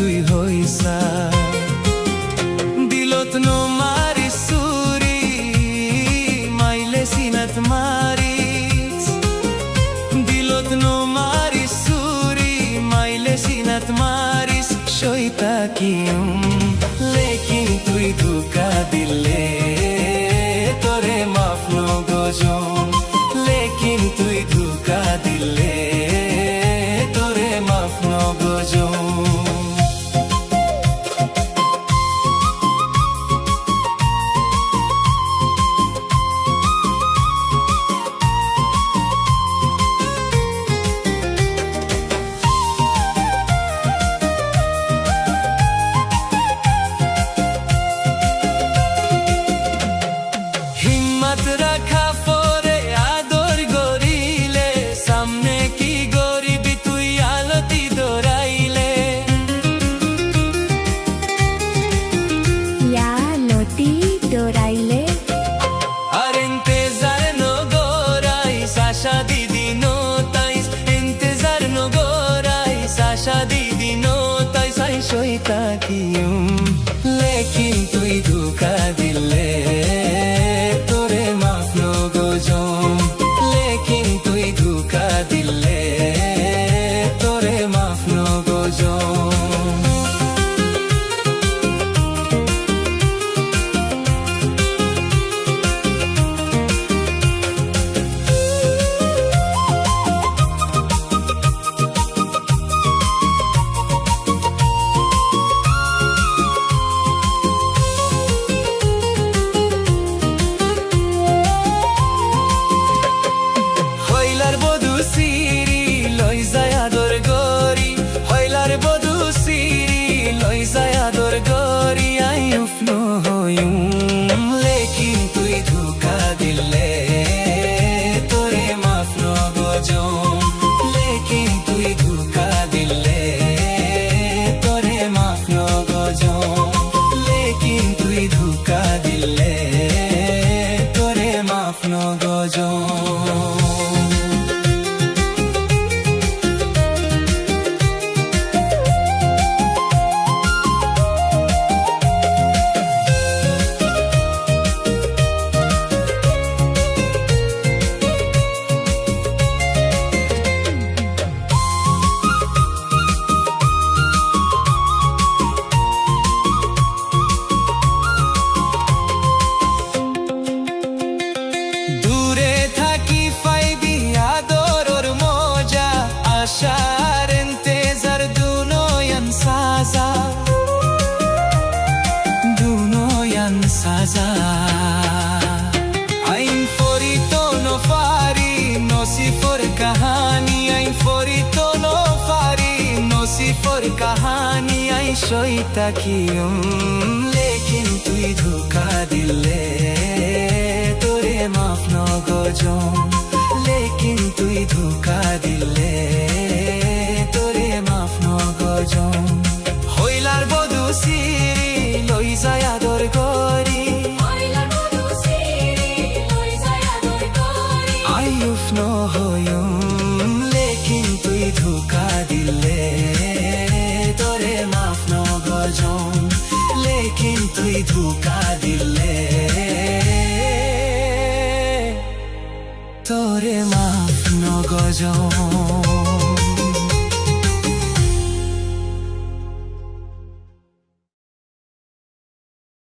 তুই হইছা দিলত নো মারি সুরি মাইলে সিনাত মারিস দিলত নো মারি সুরি মাইলে সিনাত মারিস সইতা কিউম লেকিন তুই ধোকা দিলে তোরে মাফ নো গজম লেকিন তুই ধোকা দিলে তোরে মাফ নো গজম রাখা পরে আদর গরিলে সামনে কি গরিবি তুই আলতি দৌড়াইলে আলতি দৌড়াইলে আর ইন্তেজার নগরাই সাশা দিদি নো তাইস ইন্তেজার নগরাই সাশা দিদি নো তাইস আই সইতা কিউম লেকিন তুই ধোকা দিলে লেকিন তুই ধোকা দিলে তোরে মাফ নো গজম সিরি লই যায় আদর গরি হইলার বধু সিরি লই যায় আদর গরি আই উফনো হইম লেকিন তুই ধোকা দিলে তোরে মাফ নো গজম লেকিন তুই ধোকা দিলে তোরে মাফ নো গজম লেকিন তুই ধোকা দিলে তোরে মাফ নো গজম আশার ইন্তেজার দুনোয়ান সাজা দুনোয়ান সাজা আইন ফরিতো নো ফারি নসিফর কাহানি আইন ফরিতো নো ফারি নসিফর কাহানি আই সইতা কিউম লেকিন তুই ধোকা দিলে তোরে মাফ নো গজম লেকিন তুই ধোকা দিলে তোরে মাফ নো গজম হইলার বধু সিরি লই যায় আদর গরি আই উফনো হইম লেকিন তুই ধোকা দিলে তোরে মাফ নো গজম লেকিন তুই ধোকা দিলে তোরে মাফ নো গজম।